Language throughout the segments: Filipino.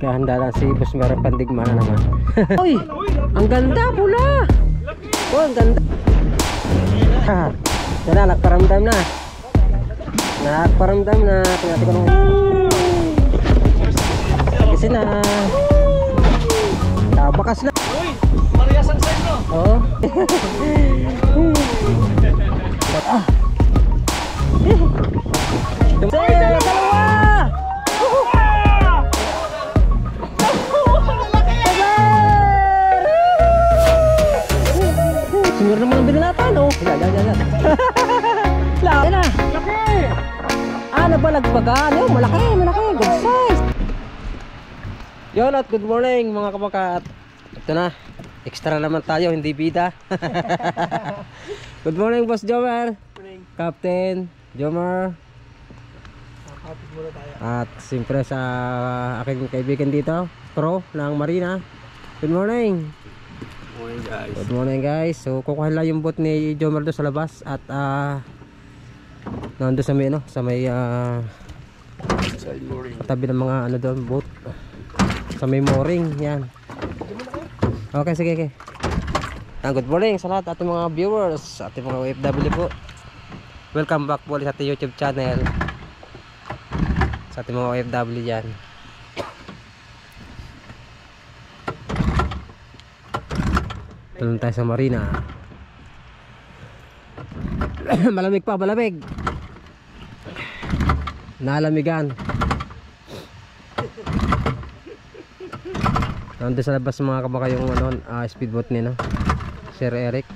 Naghahanda lang si Boss Mer, pandigma na naman. Uy! Ang ganda pula! Oh, ang ganda! Ha! Yan na, nagparamdam na. Nagparamdam na. Tingnan ko nung... Kasi na. Bakas na. Uy! Marias ang side mo! Oo. Ah! Sir! Dalawa! Sumir naman ang binalatan, oh. Yan. Laki na. Laki! Ah, nabalagbagan. Yung malaki. Good size. Yon at good morning mga kabakat. Ito na. Extra naman tayo, hindi bida. Good morning, Boss Jomer. Morning. Captain Jomer. Kapit muna tayo. At siyempre sa aking kaibigan dito, Pro ng Marina. Good morning. Morning guys. Good morning guys. So kukuha lang yung boat ni Jomer doon sa labas. At nandun sa may Side mooring. tabi ng mga ano doon, boat. Sa may mooring, yan. Okay, sige. Good morning sa lahat ating mga viewers, ating mga OFW po. Welcome back po ulit sa ating YouTube channel. Sa ating mga OFW dyan. Tulong tayo sa Marina. Malamig pa, malamig. Nalamigan. Nandun sa labas mga kabaka yung speedboat ni Sir Eric.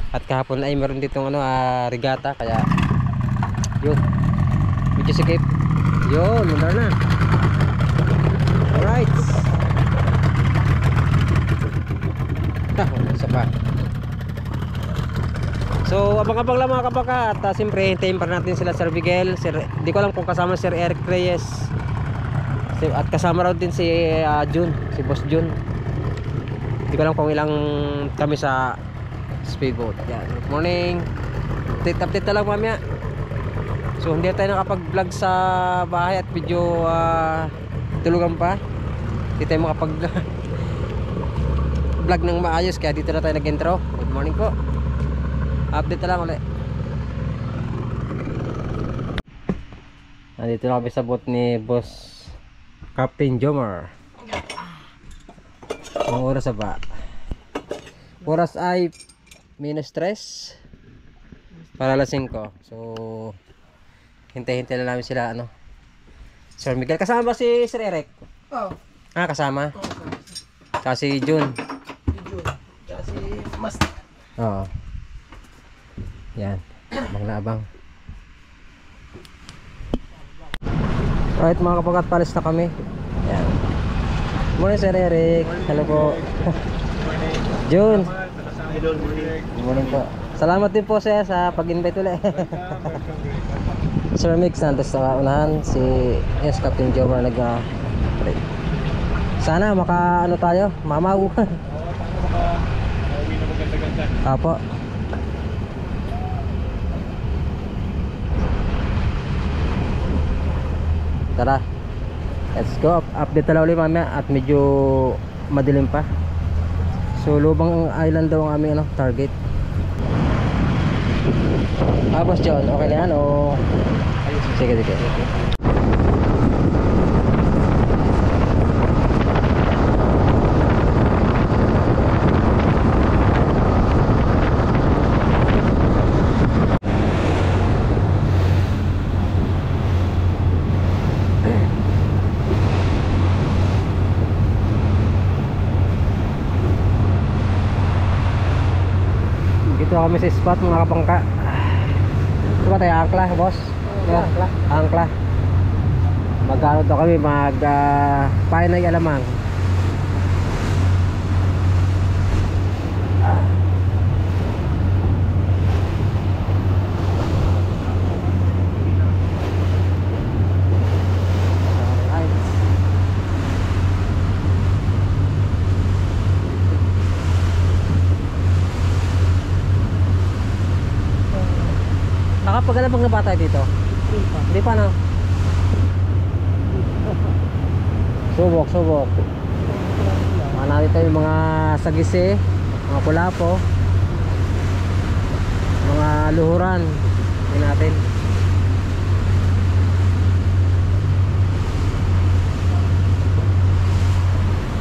At kahapon ay meron ditong regata, kaya yun, medyo sikip. Yun, mandar na. Alright. Isa pa. So abang-abang lang mga kabaka. At siyempre hintayin pa natin sila Sir Miguel. Di ko alam kung kasama Sir Eric Reyes. At kasama raw din si Jun, si Boss Jun. Hindi ko alam kung ilang kami sa speedboat. Yan. Good morning. Update na lang mamaya. So hindi tayo nakapag-vlog sa bahay at medyo tulugan pa. Hindi tayo makapag-vlog ng maayos, kaya dito na tayo nag-intro. Good morning po. Update na lang ulit. Nandito na kami sa boat ni Boss Captain Jomer. Ang oras ba? Oras ay -3 para alas 5. So hintay-hintay na namin sila Sir Miguel. Kasama ba si Sir Eric? Oh. Kasama? Tsaka si Jun. Tsaka si Master. Oo. Yan. Abang na abang. Alright mga kapagat, palis na kami. Yan. Morning Sir Eric. Hello po. Jun. Good morning po. Salamat din po sa pag-invite ulit. Sir Mix nandos sa unahan. Si Captain Jomer nag-break. Sana maka tayo, mamaw. Apo. Tara, let's go. Update na ulit mamaya at medyo madilim pa. So Lubang Island daw ang aming target. Boss John, okay na yan o? Sige. Dito kami sa spot mga kapangka. Ito ba tayo angkla, boss? Angkla. Magkano daw kami painay alamang. Nakapag-alabang na ba tayo dito? Hindi pa na. Subok. Mga natin tayo yung mga sagisi, mga kulapo, mga luhuran. Yan natin.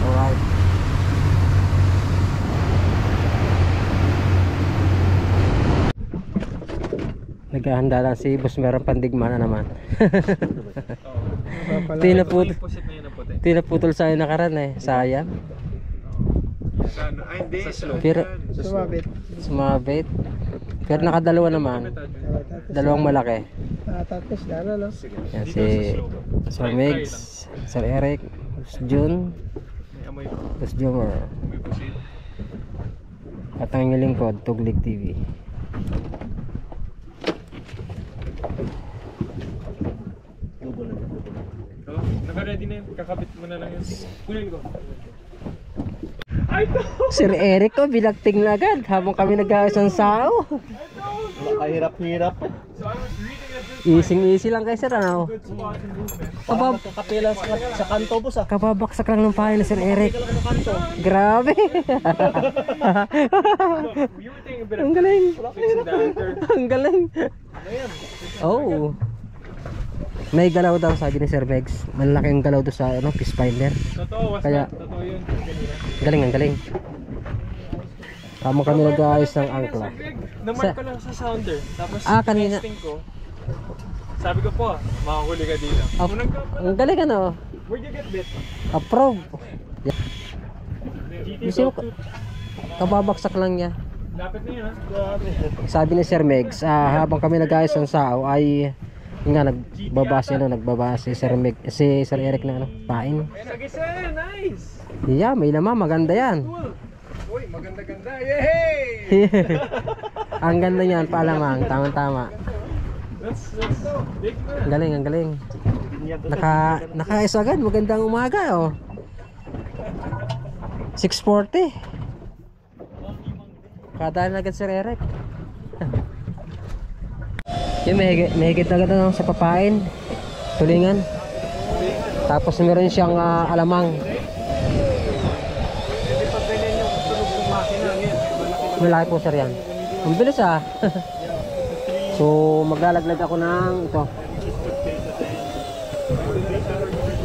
Alright. Naghahanda lang si Boss Meron, pandigma na naman. Tinaputol sa'yo nakaraan eh. Sayang. Pero sumabit. Pero nakadalawa naman. Dalawang malaki. Tapos dala no? Yan si Sir Megs, Sir Eric, Boss Jun, Boss Jomar. At ang inyong lingkod, Tuglig TV. Naka-ready na yun. Kakabit mo na lang yun. Kunin ko. Sir Eric ko, binagting na agad habang kami nag-aayos ng sao. Nakahirap-hirap. Easy lang kay Sir, ano? Kapila sa kanto boss ah. Kababaksak lang ng pahay na Sir Eric. Grabe. Ang galing. Ang galing. Oh. May galaw daw, sabi ni Sir Megs. Malaki ang galaw doon sa ano, fish finder. Totoo, Kaya totoo yun. galing, ang galing. Tama kami nag-aayos ng angkla. Namark ko lang sa sounder. Tapos kanina. testing ko. Sabi ko po, makahuli ka dito. Unang ka pa. Ang galing ano. Where'd you get bit? Approve. GT Gusto mo, kababaksak lang niya. Lapit na yun ha. Sabi ni Sir Megs, habang kami nag-aayos ng sao ay yun nga, nagbabase Sir Meg, si Sir Eric na ano, pain. Sagisa, nice! Yeah, may laman, maganda yan. Cool! Uy, maganda-ganda! Yay! Ang ganda niyan, paalamang, tama-tama. That's big man. Ang galing, ang galing. Nakaayos agad, magandang umaga oh. 640. Kadaan agad Sir Eric. Yung may higit agad na sa papain, tulingan. Tapos meron siyang alamang. Malaki po Sir yan. Ang bilis ah. So maglalaglag ako ng ito.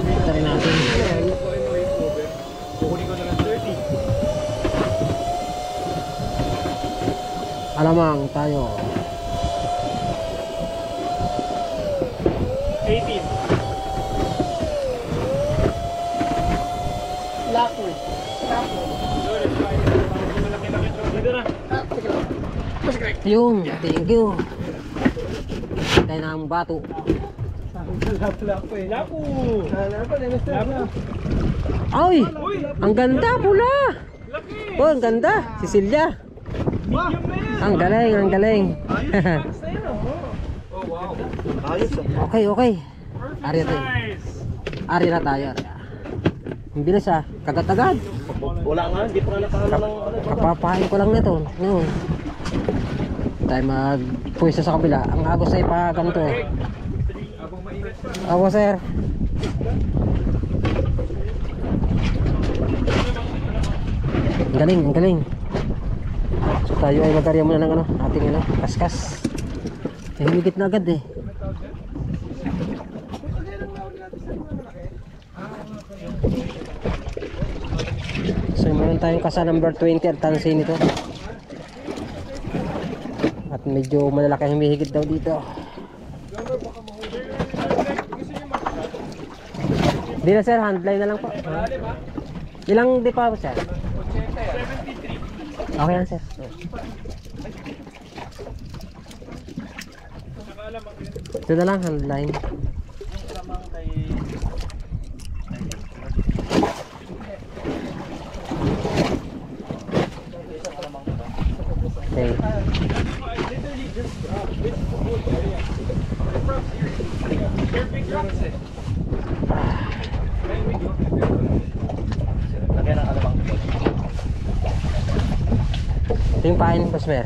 Ito rin natin. Kukunin ko na lang 30. Alamang tayo. 18. Lako. Dito na. Yung, thank you. Tayo na ang bato. Lako eh. Lapu! Lapo. Ay! Ang ganda pula! Laki! Oh, ang ganda! Cecilia! Medium na yan! Ang galing, ang galing. Basta yan oh. Oh wow. Ayos ah. Okay. Ari na tayo. Nice! Ari na tayo. Ang bilis ah. Kagat-agad. Wala nga, hindi pa nga nakahala ng Kapapain ko lang nito. Ngayon. Tayo magpuwisa sa kabila. Ang agos ay pa ganito. Abang mainit pa. Ako sir. Ang galing, ang galing. So tayo ay magarya muna ng ano, ating ano, kaskas. Eh, humigit na agad eh. So meron tayong kasa number 20 at tansin ito. At medyo malalaki ang humihigit daw dito. Hindi na sir, handline na lang po. Ilang di pa po sir? 73. Okay yan sir. Ito na lang, handline. Okay. Ito yung pain, Boss Mer.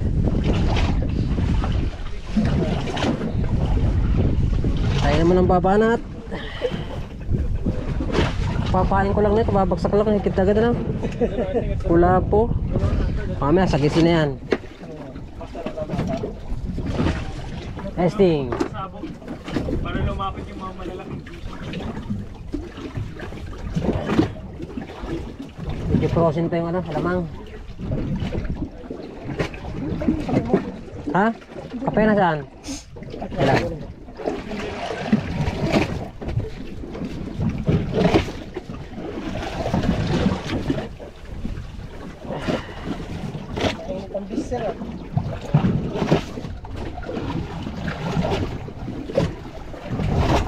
Tayo naman ang babanat. Papain ko lang nito, babagsak lang, higit agad na lang. Pula po. Mamaya, sagisin na yan. Testing. Sabog. Para lumapit yung mga malalaking Medyo frozen pa yung ano, alamang. Ha? Kape na saan? Kailan?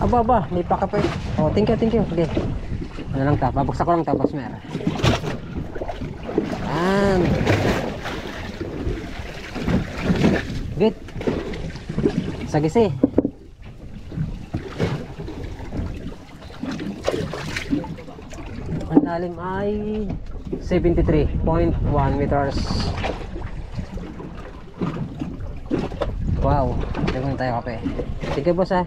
Aba, may pakape. Oh, thank you. Okay. Ano lang ta, babagsak ko lang tapos meron. Yan. Good. Sagisi. Ang lalim ay 73.1 meters. Wow, tignan tayo kape. Sige boss ha.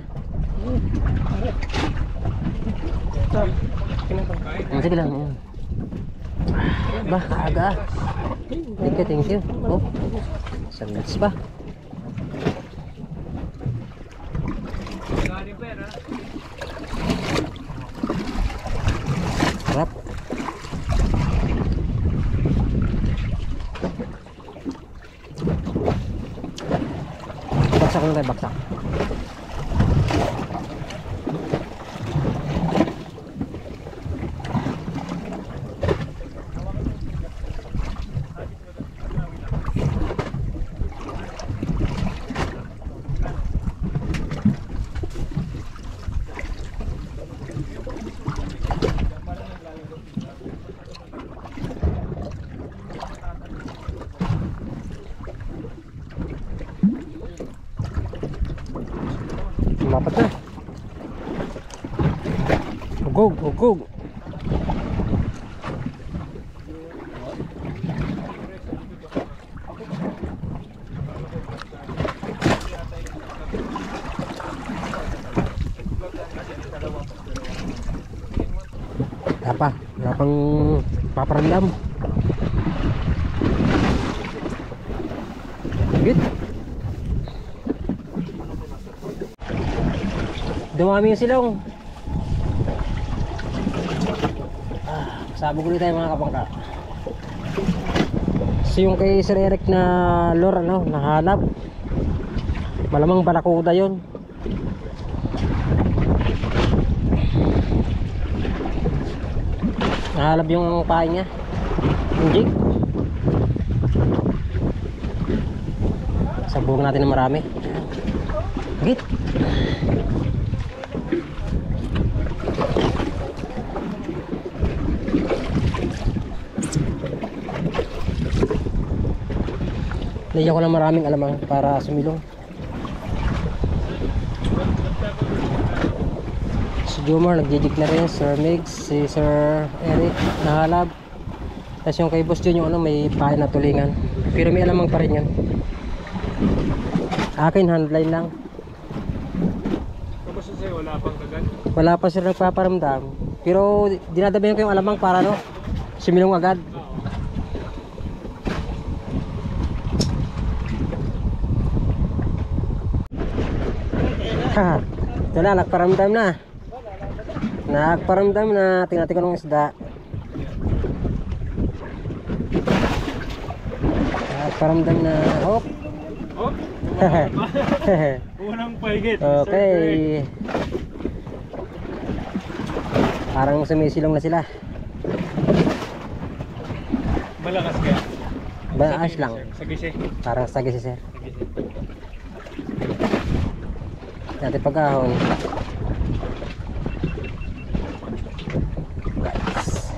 Sige lang. Bah, aga. Thank you. Oh, 7 minutes pa. Sarap. Baksak lang tayo, baksak. Mapat na. Ugog. Wala pang paparamdam. Good. Dumami yung silong. Sabog ulit tayo mga kapangka. So yung kay Sir Eric na lure nahanap. Malamang balakuda yun. Nahalab yung pahay niya, yung jig. Sabog natin na marami. Git. Lagyan ko ng maraming alamang para sumilong. Si Jomar nagjijig na rin, Sir Migs, si Sir Eric nahalab. Tapos yung kay Boss Jun yung may pahay na tulingan. Pero may alamang pa rin yun. Akin handline lang. Tapos sa'yo wala pang kagat? Wala pa sila nagpaparamdam. Pero dinadabayan ko yung alamang para sumilong agad. Ito na, nagparamdam na. Nagparamdam na. Tingnan ko ng isda. Nagparamdam na. Hop. Oh? Unang paigit. Okay. Parang sumisilong na sila. Malakas ka? Baas lang. Sagisi. Parang sagisi sir. Dati pagkahon. Guys.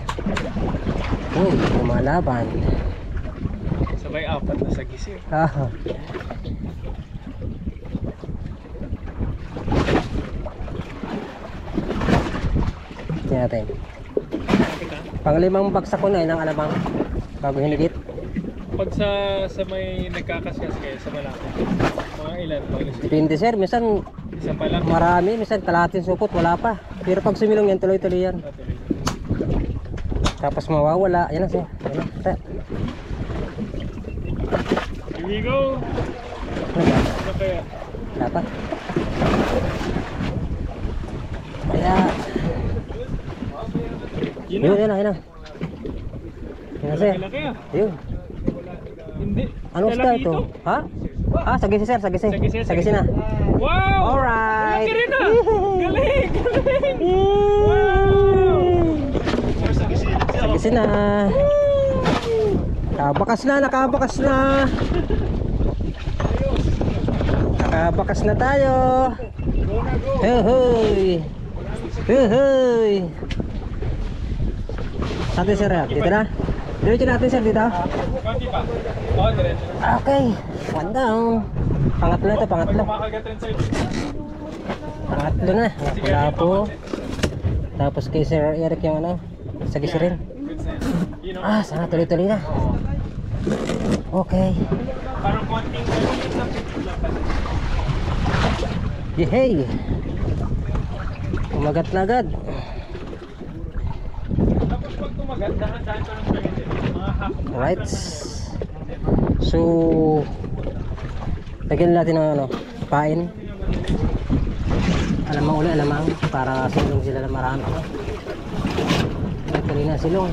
Uy, lumalaban. Sabay apat na sagisi. Ah. Tingnan natin. Panglimang bagsak ko na ng alamang bago hinigit. Pag sa may nagkakasyas kayo sa malaki, mga ilan? Depende sir, minsan Isang pa lang? marami, minsan kalahating supot, wala pa. Pero pag sumilong yan, tuloy-tuloy yan. Tapos mawawala. Yan na siya. Yan na. Sir. Here we go. Ano kaya? Wala pa. Kaya. Yun Yun, na. yun na, yun na. Yun na sir. Laki ah. Yun. Hindi. Anong style to? Ha? Ah, sagisi sir, sagisi. Sagisi, Sagisi na. Wow! Alright. Laki rin ah. Galing! Galing! Sagisi na. Nakabakas na, nakabakas na. Nakabakas na tayo. Hoy! Hoy! Saan sir? Dito na? Diretso natin sir dito. Konti pa. Oo, diretso. Okay. One down. Pangatlo ito, pangatlo. Kumakagat rin sa'yo. Pangatlo na. Wala po. Tapos kay Sir Eric yung ano. Sagisi rin. Good sense. You know, Ah, sana tuloy-tuloy na. Okay. parang konting lang pala. Yehey! Umagat na agad. Tapos pag kumagat, dahan-dahan ko lang gamitin. Mga hakot. Alright. So, lagyan natin ng ano, pain. Alamang uli, alamang. Para silong sila na marami. Tuloy na silong.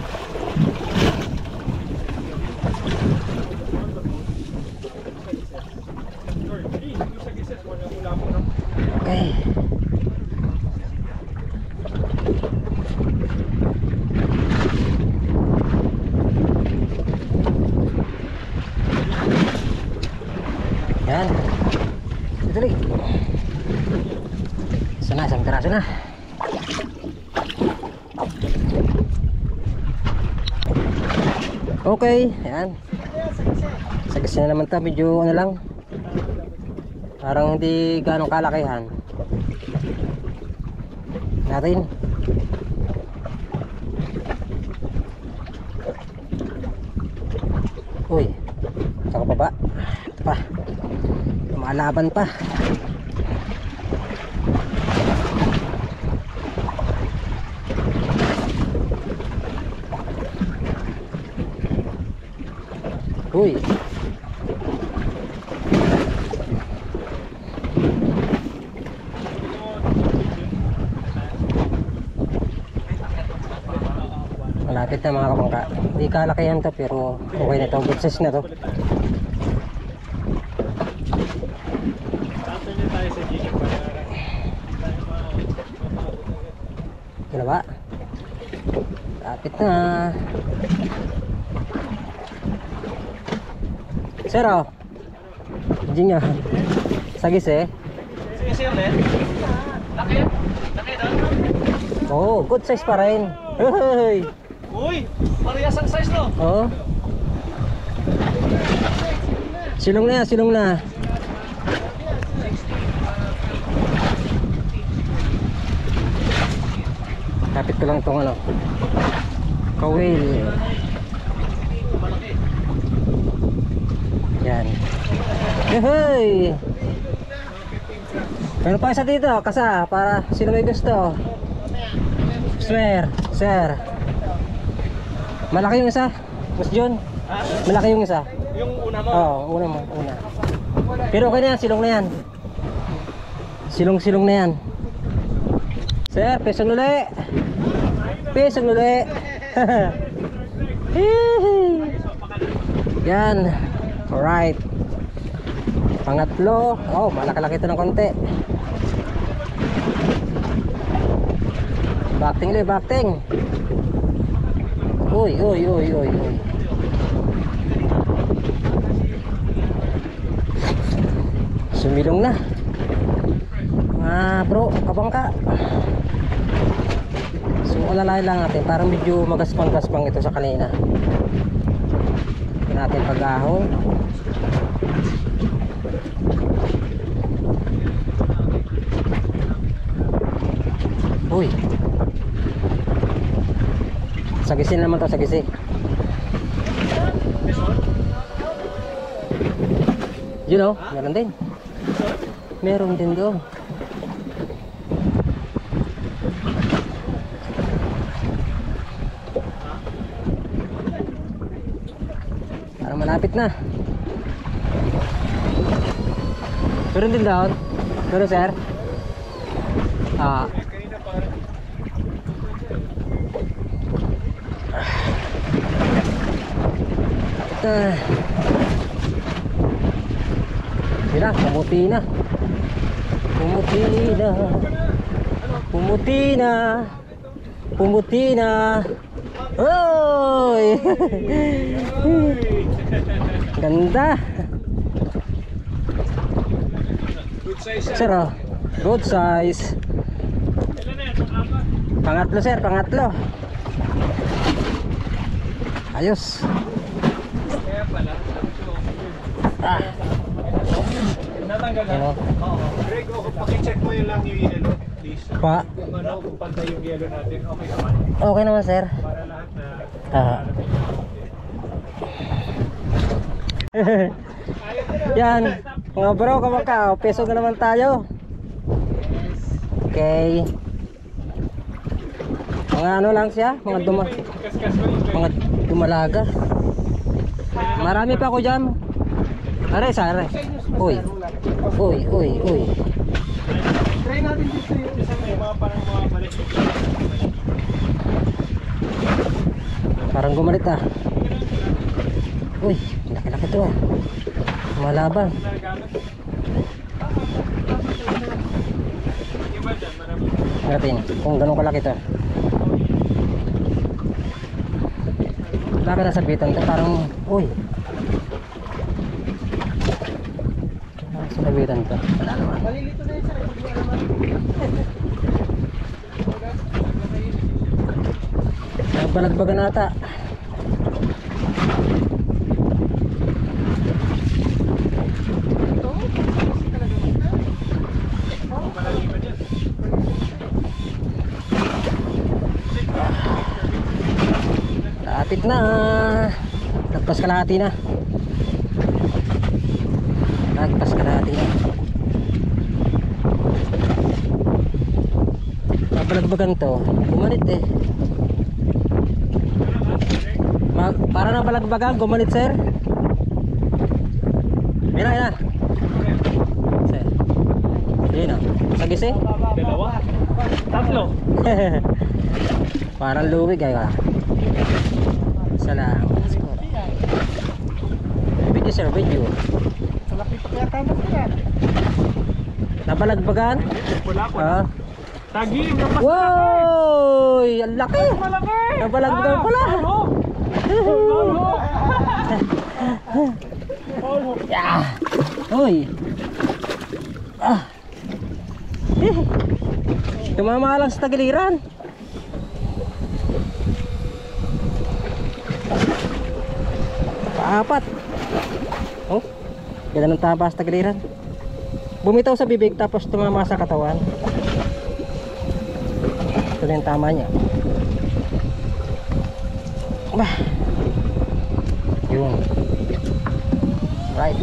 Okay. Yan. Tuloy. Sana, isang teraso na. Okay, yan. Sagis na naman ito, medyo ano lang. Parang hindi ganong kalakihan. Natin. Uy, saka pa ba? Ito pa. Maalaban pa. Uy. Malapit na mga kabangka. Hindi kalakihan to pero okay na to. Good size na to. Tatay niya tayo sa gigit para Ano ba? Lapit na. Sir, oh. Hindi nyo. Sagis eh. Sige ulit. Laki? Laki doon? Oo, good size pa rin. Hey! Uy! Parehas ang size no? Oo. Silong na yan, silong na. Kapit ko lang itong ano. Kawil. Yan. Hey! Meron pa isa dito, kasa, para sino may gusto. Swear, sir. Malaki yung isa, Boss John. Ha? Malaki yung isa. Yung una mo? Oo, una mo, una. Pero okay na yan, silong na yan. Silong-silong na yan. Sir, pesong uli. Pesong uli. Yan. Alright. Pangatlo. Oh, malaki-laki ito ng konti. Bakting ulit, bakting. Uy, uy, uy, uy, uy. Sumilong na. Bro, kabangka. So, alalayan lang natin. Parang medyo magaspang-gaspang ito sa kanina. Ito natin pag-ahon. Uy. Sagisin naman to, sagisi. You know, meron din. Meron din doon. Malapit na. Meron din doon? Meron sir? Ah. Ito. Mira, pumuti na. Pumuti na. Pumuti na. Pumuti na. Oy! Ganda. Sir, oh. Good size. Pangatlo sir, pangatlo. Ayos. Ah. Natanggal na. Ano? Greg, pakicheck mo yun lang yung yellow, please. Pa. Kung ano, kung pantay yung yellow natin, okay naman. Okay naman sir. Para lahat na... Ah. Yan. Mga bro, kamaka, peso na naman tayo. Okay. Mga ano lang siya, mga Kaskas mo yung mga dumalaga. Marami pa ako diyan. Are, sare. Uy. Uy, uy, uy. try natin dito yung isang may mga parang mga balik. Parang gumalit ah. Uy, laki-laki to ah. Malaban. Iba dyan, marami. Natin, kung ganun kalaki to. Laki na sabitan to, parang, uy. Sabitan to. Wala naman. Malilito na yun sir, hindi naman. Nagbalagbagan ata. Lapit na. Lagpas kalahati na. Lagpas kalahati na. Nabalagbagan to. Gumanit eh. Para na balagbagan, gumanit sir. Mira, mira. Sir. Yun o. Sagis eh. Dalawa. Tatlo. Parang luwig ay ka. Isa lang. Video sir, video. Malaki pa kaya tama ko yan. Nabalagbagan? Wala ko. Ah. Tagim yung mas Wow! Ang laki! malaki. Nabalagbagan pala. Yeah. Uy. Ah. Tumama lang sa tagiliran. Paapat. Oh. Ganda ng tapa sa tagiliran. Bumitaw sa bibig tapos tumama sa katawan. Ito na yung tama niya. Bah. Yun. Right.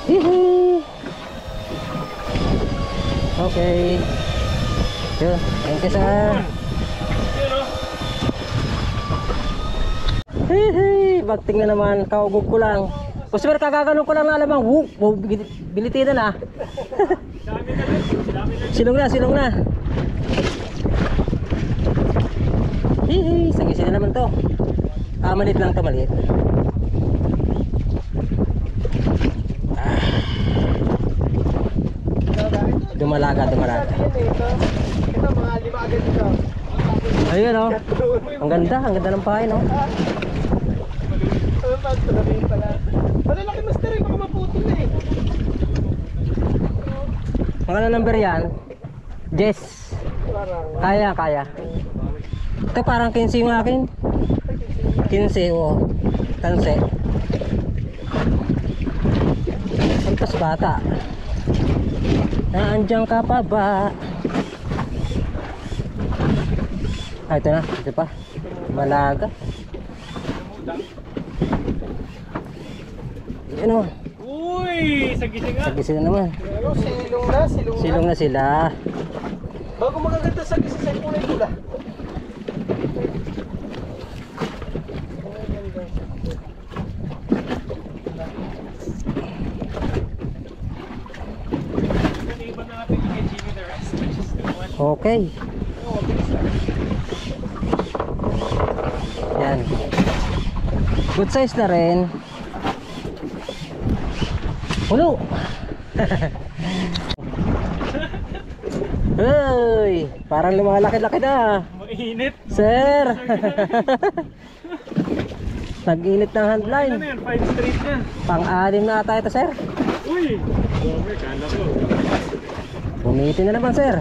Hihi. Okay. Yun. Thank you sir. Hihi. Bagting na naman. Kaugog ko lang. Customer, kagaganon ko lang na alamang. Wow. Bilitinan ah. Silong na, silong na. Hihi. Sagisin na naman to. Ah, maliit lang to, maliit. Dumalaga, dumalaga. Ito mga 5 agad dito. Ayun oh. Ang ganda ng pahay no. Ano pa ito gabi pala. Malalaki master eh, baka maputol na eh. Mga number yan. Jess. Kaya, kaya. Ito parang 15 yung akin. 15 oh. 15. Santos bata. Nandiyan ka pa ba? Ah, ito na. Ito pa. Malaga. Ano? Uy! Sagising nga! Sagising na naman. Ano, silong na, silong na. Silong na sila. Bago magaganda sa gisa sa kulay pula. Iba na natin kay Jimmy the rest. Just do one. Okay. Yan. Good size na rin. Ulo. Hey, parang lumalaki-laki na. Mainit. Sir. Nag-init ng handline. Ano yan? 5 straight na. Pang-anim na ata ito, sir. Uy! Dome, kala ko. Bumitin na naman, sir.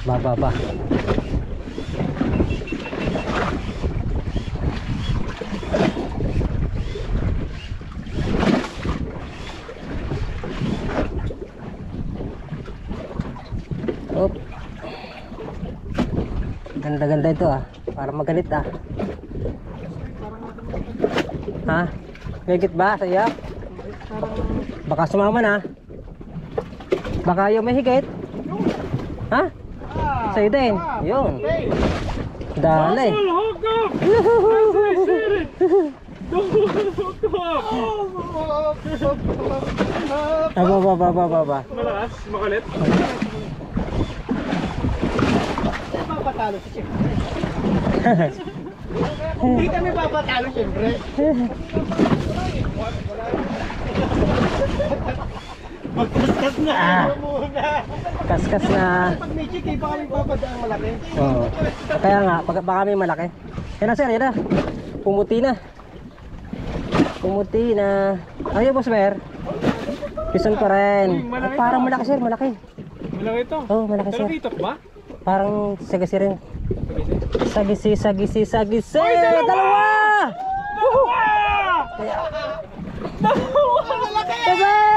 Ba. Op. Ganda-ganda ito ah. Para magalit ah. Ha? Megit ba sa iyo? Baka sumama na. Baka yung may higit. Ha? Sa'yo din. Yun. Dali. Double hook up! Double hook up! Ba. Malakas? Makulit? Papatalo si Chef. Hindi kami papatalo, siyempre. Magkaskas na muna. Kaskas na. Pag may chicken, baka may papadaang malaki. Oo. Kaya nga, baka may malaki. Yan na sir, yan na. Pumuti na. Pumuti na. Ayaw boss Mer. Pison pa rin. Ay, parang malaki sir, malaki. Malaki ito. Oo, malaki Pero sir. dito ba? Parang sagisi rin. Sagisi. Uy, dalawa! Dalawa! Dalawa! Sir!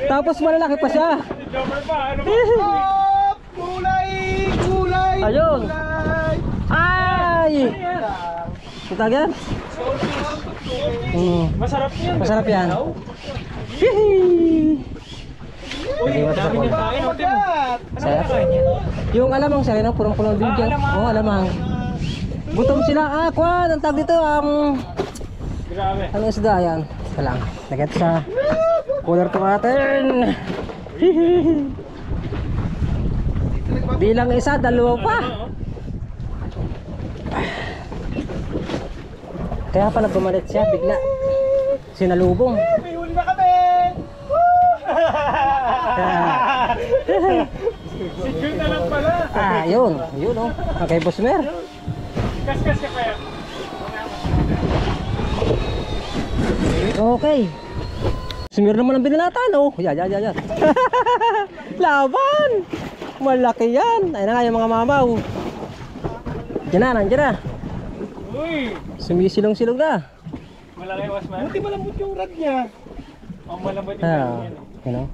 Tapos malalaki pa siya. Jumper pa, ano ba? Oh, kulay! Ayun. Ay! Kita yan? Masarap yan. Masarap yan. Hihi! Uy, dami niya kain. O, Timo. Ano Sir? ba kain yan? Yung alamang sir, no? Purong-purong din dyan. alamang. Oo, alamang. Gutom sila. Kwan, ang tawag dito, Grabe. ano isda yan? Ito lang. Nagat sa cooler to natin. Hihi! Bilang isa, dalawa pa. Kaya pala gumalit siya, bigla. Sinalubong. May huli na kami! Si Jun na lang pala. Yun oh. Okay, Boss Mer. Kaskas ka kaya. Okay. Si Mer naman ang binalatan, oh. Yan. Laban! Malaki yan. Ayun na nga yung mga mamaw. Nandiyan na. Uy! Sumisilong-silong na. Malaki was man. Buti malambot yung rad niya. Ang malambot yung yan. You know?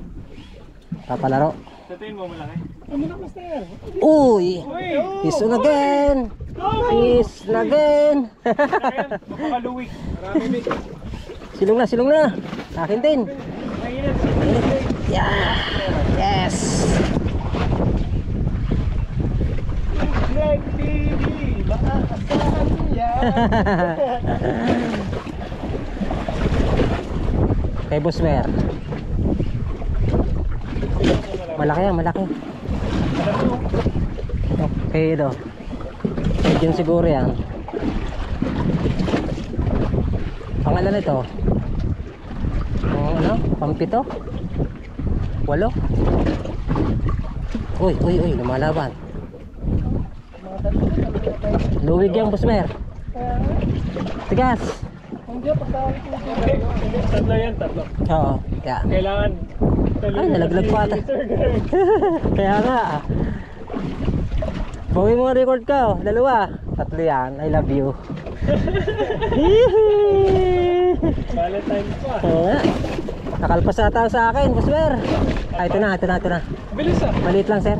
Papalaro. Sa tingin mo malaki? Ano na, master? Uy! Uy! He's on again! He's on again! Ayan, mapakaluwik. Marami may. Silong na. Akin din. Mainit. Yeah! Yes! Greg TV, baka asahan niya. Kay Boss Mer. Malaki. Okay, ito. Yun siguro yan. Pangalan ito? Ano? Pampito? 8? Uy, lumalaban. Luwig yan, Boss Mer. Tigas. Hindi, pagkawit mo. Tatlo yan, tatlo. Oo, yeah. Kailangan. Ay, nalaglag pa ata. Kaya nga. Bawi mo record ka, oh. 2. 3 yan. I love you. Valentine pa. Oo nga. Nakalpas ata sa akin, Boss Mer. Ay, ito na. Bilis ah. Maliit lang, sir.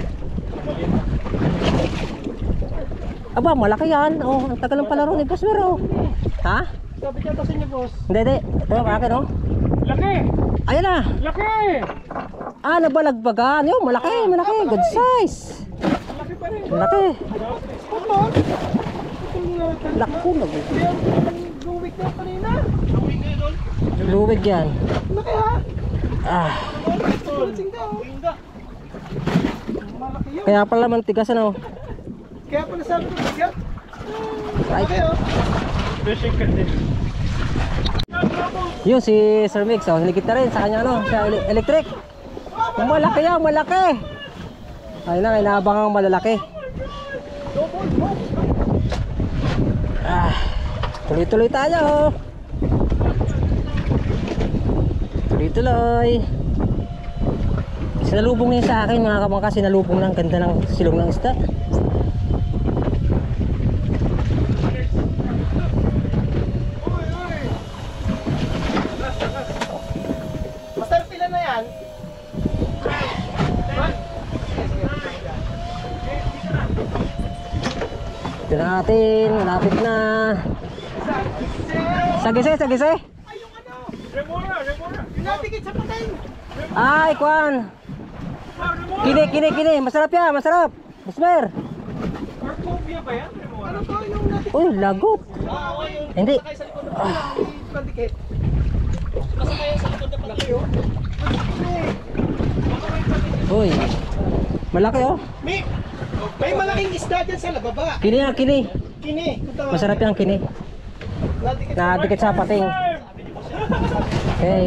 Aba, malaki yan. Oh, ang tagal ng palaro ni Boss Mer, oh. Ha? Sabi niya kasi niya, boss. Hindi. Ito, akin, oh. Laki! Ayan na. Laki! Ah, nabalagbagan. Yung malaki, malaki. Good size. Malaki. Naku, Luwig na kanina. luwig yan. Laki ha. Ah, Lasing ka oh. Malaki yun. kaya pala mantigas ano. Kaya pala sabi ko bigyan. Right. Laki oh. Fishing condition. Yun si Sir Mix, oh, hiligit na rin sa kanya ano, sa electric. Malaki yan, malaki. Ayun na, inaabangang malalaki. Ah, tuloy-tuloy tayo. Tuloy-tuloy. Sinalubong niya sa akin mga kabangka, sinalubong ng ganda ng silong ng isda. Master, pila na yan? Ito na natin, malapit na. Sagise, sagise. Ay, yung ano? Remora! Yung natigit sa patay. Ay, kwan. Kini. Masarap yan, masarap. Bismer. Arcopia ba yan? Remora? Ano to yung natigit? Uy, lagot. Hindi. Sakay sa likod ng pandikit. Kasakay sa likod ng pandikit. Uy. Malaki oh. May malaking isda dyan sa lababa. Kini yan, kini. Kini. kung tawagin. Masarap yan, kini. Natikit sa Nadikit sa pating. Okay.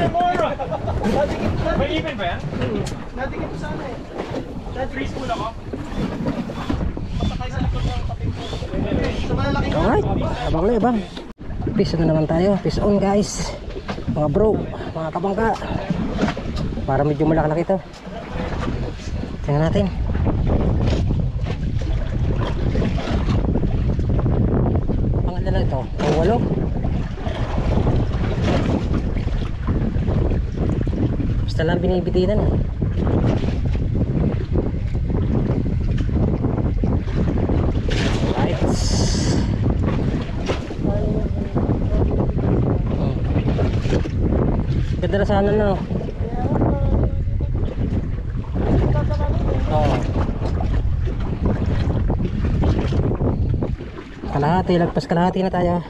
Remora! Natikit na. May even ba yan? Natikit ko sana eh. Free school ako? Pasakay sa likod ng pating. Sa malalaking Alright. Abang ulit, abang. Peace na naman tayo. Peace on guys. Mga bro, mga kabangka. Para medyo malaki ito. Tingnan natin. Pangalan na ito. Ang walo. Basta lang binibitinan eh. Right. Ganda na sana no. Oo. Kalahati, lagpas kalahati na tayo.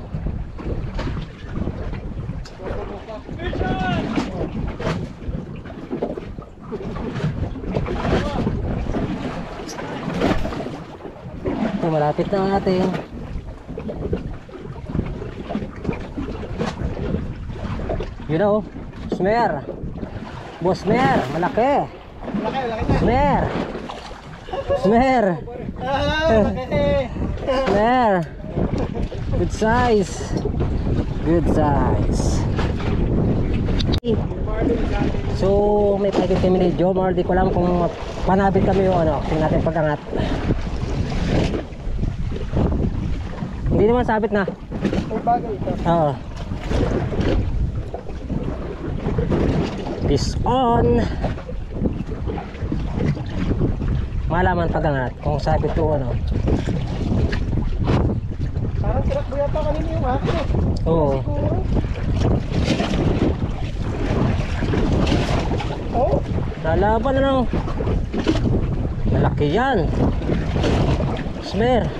Malapit na ang ating you know, Smer. Boss Smer, malaki. Laki na. Smer. Smer. Laki. Smer. Good size. Good size. So, may packet kami ni Jomar. Di ko alam kung panabit kami yung ano. Tingnan natin pag-angat. Hindi naman sabit na. Ang bagay ito. Oo. Peace on. Malaman pag-angat kung sabit ko ano. Parang kirak mo yata kanina yung akin eh. Oo. Oh, Lalaban na lang. Malaki yan. Smer.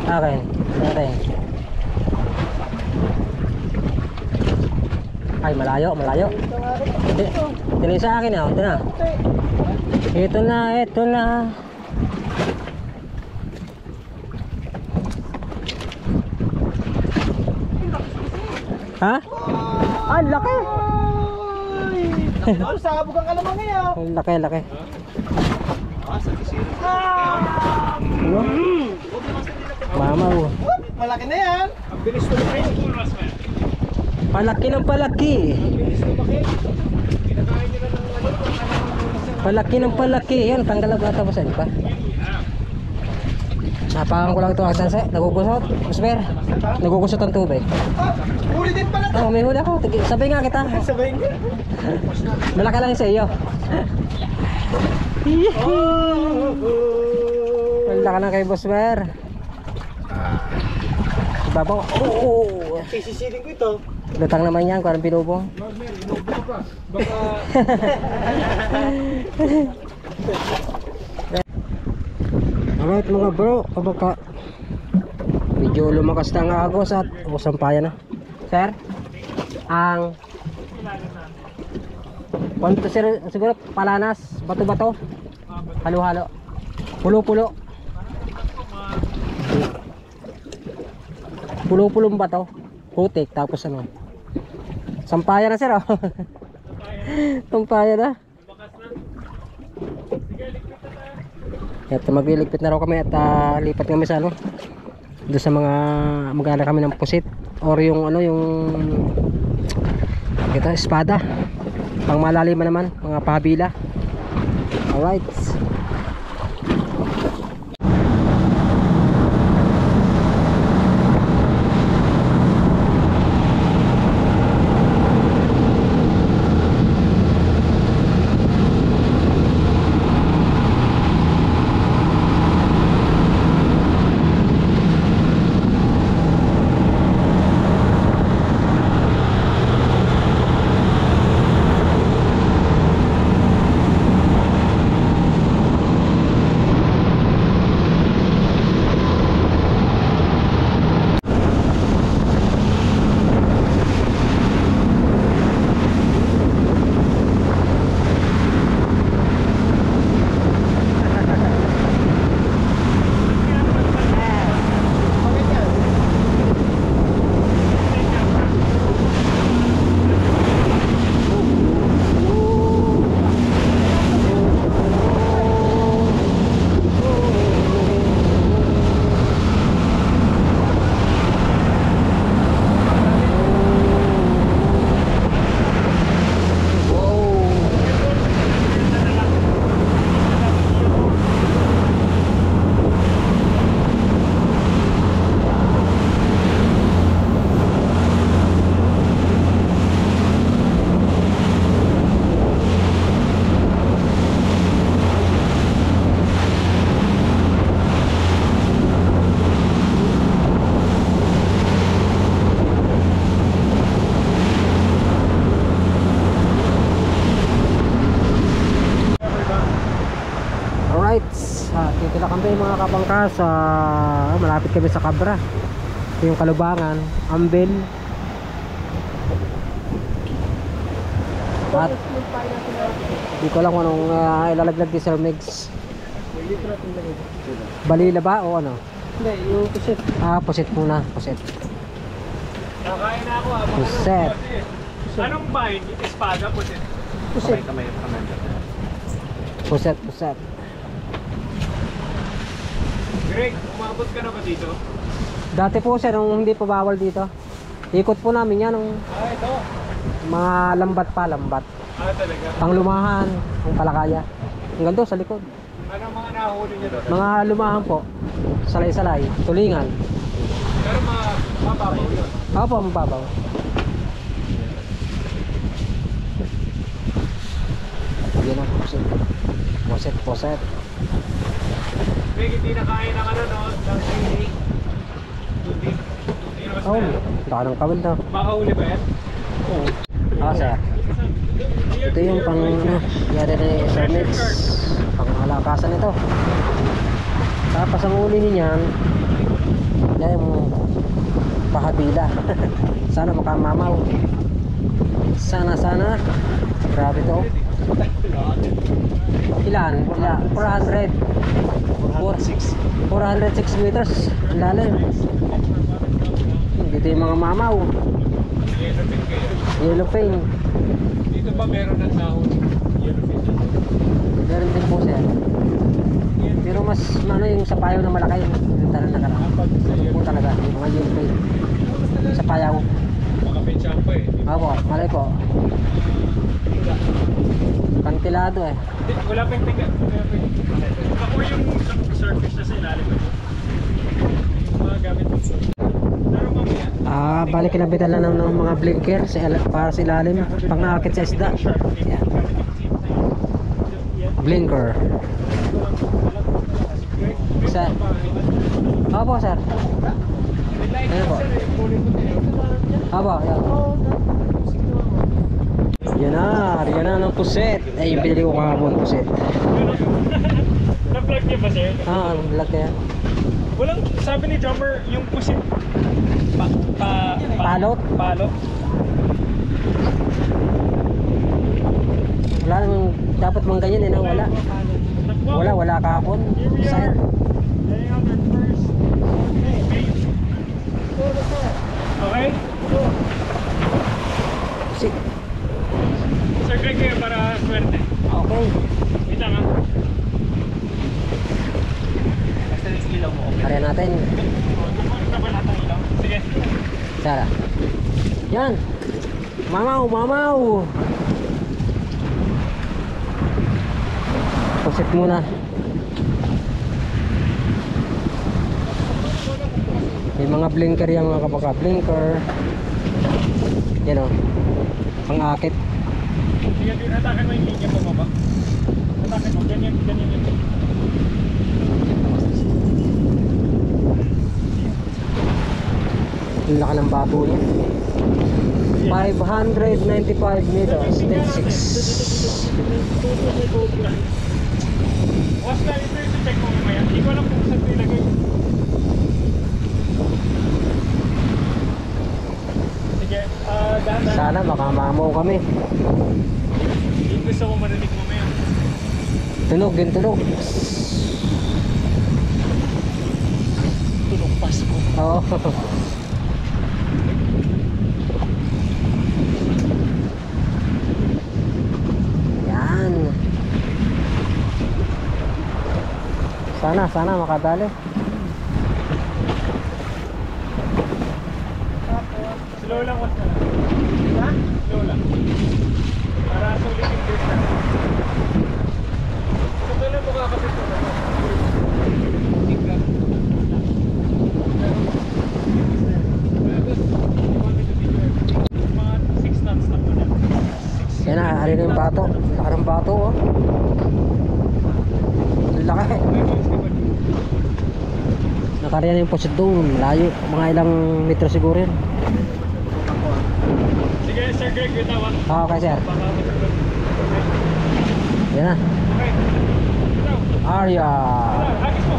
Okay, natin. Ay, malayo. Ito na sa akin ah. Ito na. Ito na. Ha? Ah, laki. Ay! Sabog ang alamang ngayon. Laki. Ano? Mama oh. Malaki na yan. Ang bilis ko na rin. Palaki ng palaki. Palaki ng palaki. Yan, tanggal ang bata pa pa. Napakan ko lang ito ang sanse. Nagugusot. Usper. Nagugusot ang tubig. Ah, huli din pala to. Oh, may huli ako. Sabay nga kita. Sabay nga. Malaki lang sa iyo. Malaki lang kay Boss Mer. Babaw. Oo. Sisisiling ko ito. Lutang naman yan, kung anong binubong. Baka Alright mga bro, kabaka medyo lumakas na ang agos at sampayan na. Sir, ang kwanto sir, siguro palanas, bato-bato, halo-halo, pulo-pulo, pulo-pulong bato, putik, tapos ano, sampayan na sir oh. Sampayan na. At magliligpit na raw kami at lipat kami sa ano, doon sa mga mag-aala kami ng pusit or yung ano, yung ito, espada pang malalim naman, mga pabila. Alright, dito na kami mga kabangka sa malapit kami sa Cabra. Ito yung Kalubangan, Ambel. At di ko lang kung anong ilalaglag di Sir Megs. Balila ba o ano? Hindi, yung pusit. Pusit muna, pusit. Kakain na ako habang Puset. Anong bahin? Espada, pusit. Pusit. Puset, puset. Greg, umabot ka na ba dito? Dati po sir, nung hindi pa bawal dito, ikot po namin yan ng Ito. mga lambat pa, lambat. Talaga? Panglumahan, ang palakaya. Hanggang doon sa likod. Anong mga nahuli niyo doon? Mga lumahan po, salay-salay, tulingan. Pero mababaw yun. Ako po, mababaw. Yan ang puset. Puset, puset. Greg, hindi na kaya ng ano, no? Ng tubig. Tubig. Oh, baka ng kawil daw. Makahuli ba yan? Oo. Sir. Ito yung pang yari ni Sir Mix. Pang alakasan ito. Tapos ang ulihin niyan, yan yung pahabila. Sana makamamaw. Sana. Grabe to. Ilan? 400. 406 meters. Ang lalim. Dito yung mga mamaw. Yellowfin kayo. Yellowfin. Dito ba meron ng nahuli? Yellowfin. Meron din po siya. Pero mas ano yung sapayaw na malaki. Yung talang nakaraan. Po talaga. Yung mga yellowfin. Sapayaw. Baka may champa eh. Opo, malay po. Kantilado eh. Wala pang tingnan. Ako yung surface na sa ilalim. Yung mga gamit mo. Pero mamaya. Balik kinabitan lang ng mga blinker para sa ilalim. Pang-aakit sa isda. Yan. Blinker. Sir. Opo sir. Ano po? Haba, yan. Yan na ng puset. Ay, yung pinili ko kahapon puset. Na-vlog niya ba, sir? Vlog kaya. Walang, sabi ni drummer, yung pusit Palot? Palot. Wala namang, dapat mang ganyan eh, wala. Wala kahapon. Here we Sayang. are. Getting out our first bait. Okay? Si. Sir Greg kayo para swerte. Okay. Wait lang ha. Kaya natin. Nabalata ang ilaw. Sige. Sara. Yan. Mamaw. Puset muna. May mga blinker yan mga kapaka. Blinker. Yan o. Pang-akit. Sige, atakan mo yung linya pababa. Atakan mo. Ganyan yun. Ang laki ng bato niya. 595 meters. 10.6. Was na ito yung check mo mamaya. Hindi ko alam kung saan ito ilagay. Sige, dahan-dahan. Sana makamamaw kami. Hindi gusto ko marinig mamaya. Tunog din tunog. Tunog Pasko. Oo. Yan. Sana makadali. Slow lang, was na lang. Ha? Slow lang. Para sulit yung first na. So, ito na mukha kapit ko na. Mga 6 knots na po na. Yan na, ari na yung bato. Laki ng bato oh. Laki. Nakarya na yung posit doon. Layo. Mga ilang metro siguro yun. Sige, Sir Greg, wait na. Okay sir. Baka matulog. Yan na. Okay. Ito. Arya. Hagis mo.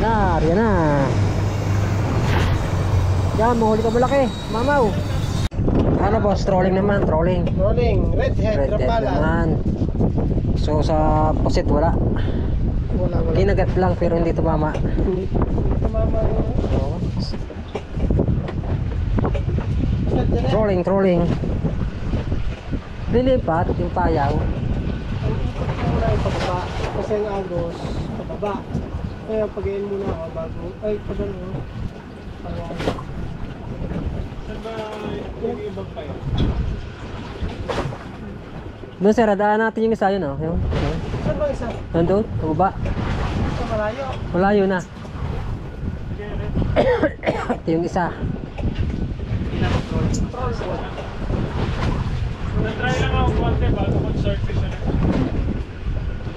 Yan na. Yan, mahuli ka malaki. Mamaw. Ano boss, trolling naman, trolling. Rolling, redhead, Red dead rapala. naman. So sa posit wala. Wala. Kinagat lang pero hindi tumama. Hindi tumama. Oo. Trolling. Trolling. Lilipat yung payaw. Ang ikot ko muna yung pababa. Kasi ang agos, pababa. Kaya pag-iin muna ako bago. Ay, pagano. Saan ba yung ibang payo? Doon sir, daan natin yung isa yun oh. Yung. Saan ba isa? Nandun, pababa. Sa malayo. Malayo na. Sige, red. Ito yung isa. Na-try lang ako konti bago mag-surface ulit.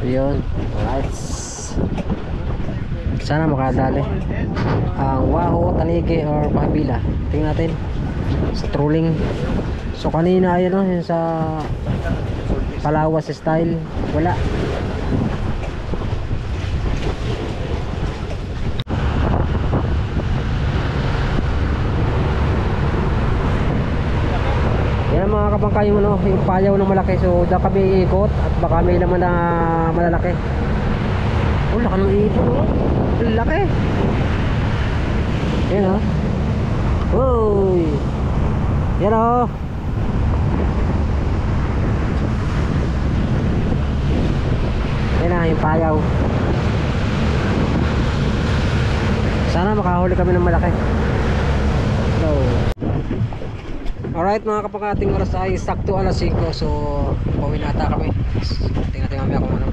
Ayun. Alright. Sana makadali. Ang waho, taligi, or pabila. Tingnan natin. Sa trolling. So kanina ayun oh, yun sa Palawas style. Wala. Yan mga kabangkay yung, ano, yung payaw ng malaki. So dyan kami iikot at baka may laman na malalaki. Oh, laki ng ipon oh. Laki. Yan oh. Uy. Yan oh. Yan na yung payaw. Sana makahuli kami ng malaki. So alright mga kapakating, oras ay sakto alas 5. So pauwi na ata kami. Tingnan natin mamaya kung ano.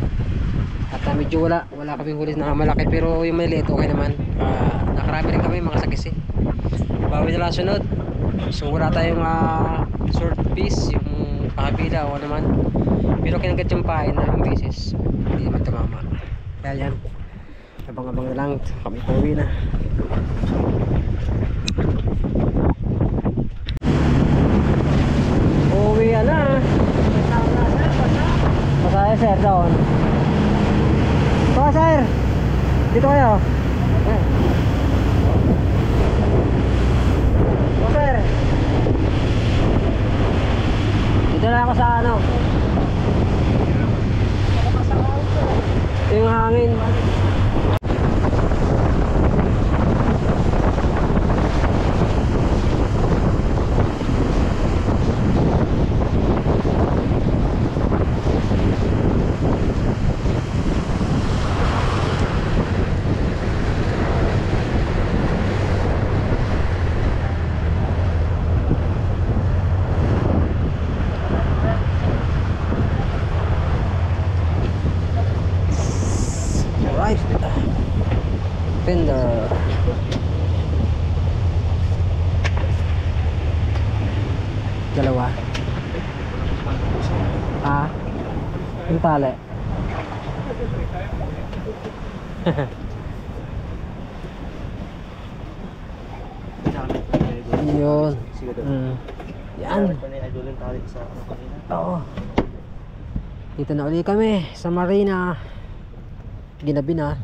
At medyo wala kaming huli na malaki. Pero yung maliit okay naman. Nakarami rin kami mga sakisi. Bawi na lang sunod. So wala tayong short piece, yung pakabila o naman. Pero kinagat yung pain na yung beses, hindi naman tumama. Kaya yan, abang-abang na lang, kami pauwi na. Uwi na. Pasaya sir doon. Ito sir. Dito kayo. Ito sir. Dito na ako sa ano. Yung hangin. Right. Fender. Dalawa. Ah. Yung tali. Yun. Yan. Oo. Dito na uli kami sa marina. Ginabi na.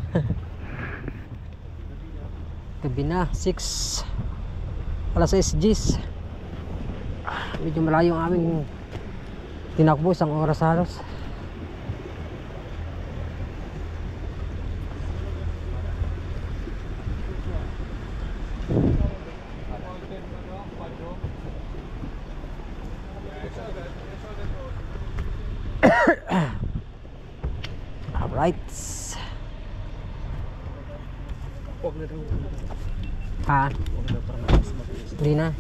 Gabi na 6 alas 6 Gs. Medyo malayo ang aming tinakbo, isang oras halos. Alright. Ha? Hindi na.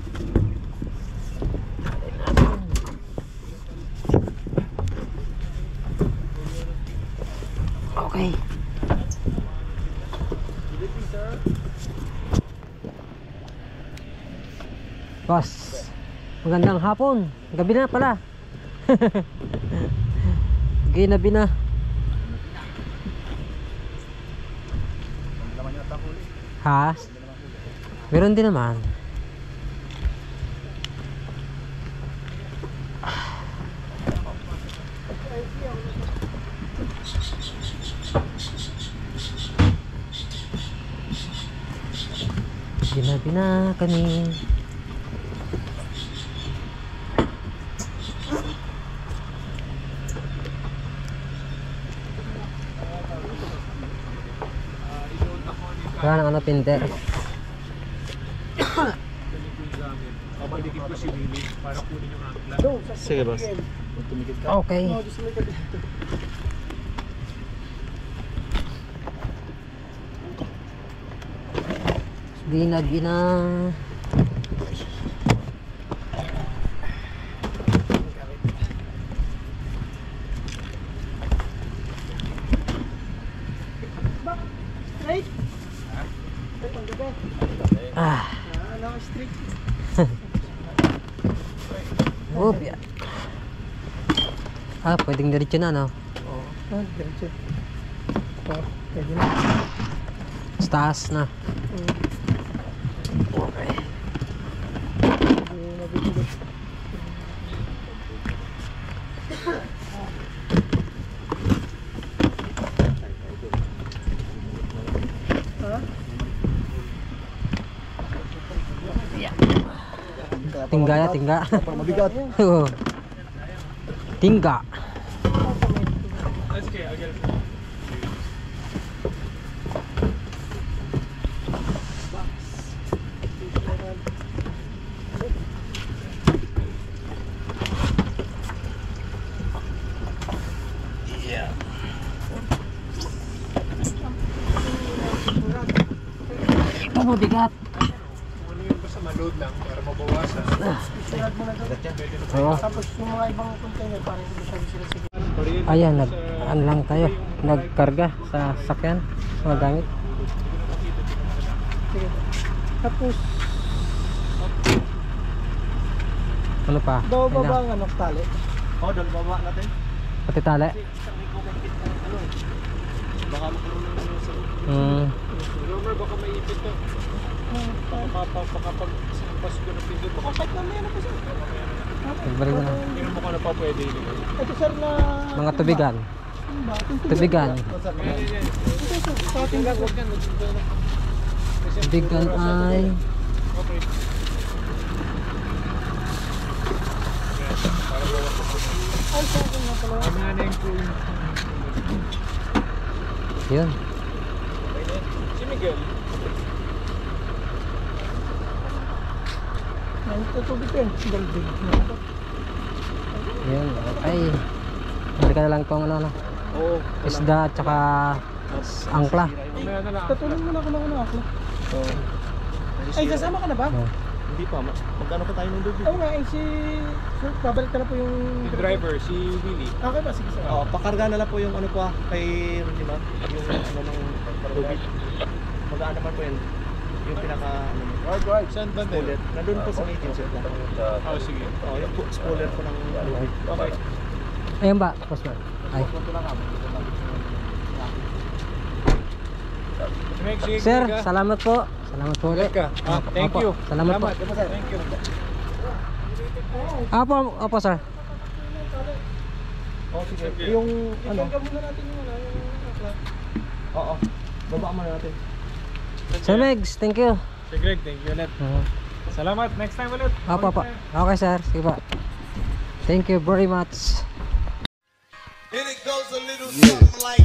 Okay. Boss, magandang hapon. Gabi na pala. Ginabi na. Ha? Meron din naman. Ginabi na kami. Wala nang ano, Tinder. Babalikin ko si Willie para kunin yung angkla. Sige boss. Tumikit ka. Okay. Ginabi na. Straight? Ah. Ano, straight? Oop, yan. Ah, pwedeng diretso na, no? Ah, diretso. Oh, pwede na. Taas na. Okay. Tingga ya, tingga. Mabigat. Oo. Tingga. That's okay, I'll get it. Ito mabigat. Kung ano yung basta ma-load lang para mabawasan. Sunod mo na doon. Oo. Tapos yung mga ibang container parang hindi masyado sila siguro. Ayan, ano lang tayo. Nagkarga sa sakyan. Mga gamit. Sige. Tapos, Ano pa? daw Ayan. baba ang ano, tali. Oh, doon baba natin. Pati tali. Baka makulong sa Romer, baka may ipit to. Baka pag isang pasko na pindot. Baka Kahit mamaya na po sir. Nagbalik na. tingnan mo kung ano pa pwede ilagay. Ito sir na... Mga tubigan. Ano ba? Tubigan. Ayan. Ito sir, sa ating Tingnan, huwag yan. Tubigan ay... Okay. Para bawas ko. ay sa akin nga pala. Mamaya na yung crew. Yun. Si Miguel. Ay, ito tubig ko yun. Galbig. Yun. Ay. Balikan na lang itong ano. Oo. Isda at saka angkla. Mamaya na lang. Tatulong mo na ako ng ano ako. Oo. Ay, kasama ka na ba? Oh. Hindi pa. Magkano pa tayo nung doon? Oo nga, eh, si... Sir, babalik ka na po yung... Si driver, si Willie. Okay ba? Sige sir. Oo, pakarga na lang po yung ano pa kay Ronima. Yung ano ng tubig. Magaan naman po yun. Yung pinaka ano mo. Right. Saan ba din? Spoiler. Nandun po sa may agency. Oh, sige. Oo, yung spoiler po ng tubig. Okay. Ayun ba? Tapos ba? Ay. Meg, sige, Sir, sige ka. salamat po. Salamat po ulit. Ka. Ah, thank Opo. you. Salamat po. Thank you. Opo, sir. Oo, sige. Yung ano? Ipagka muna natin yung ano, yung akla. Oo. Baba mo na natin. Sir Megs, thank you. Sir Greg, thank you ulit. Salamat. Next time ulit. Opo, opo. Okay, sir. Sige po. Thank you very much. And it goes a little something like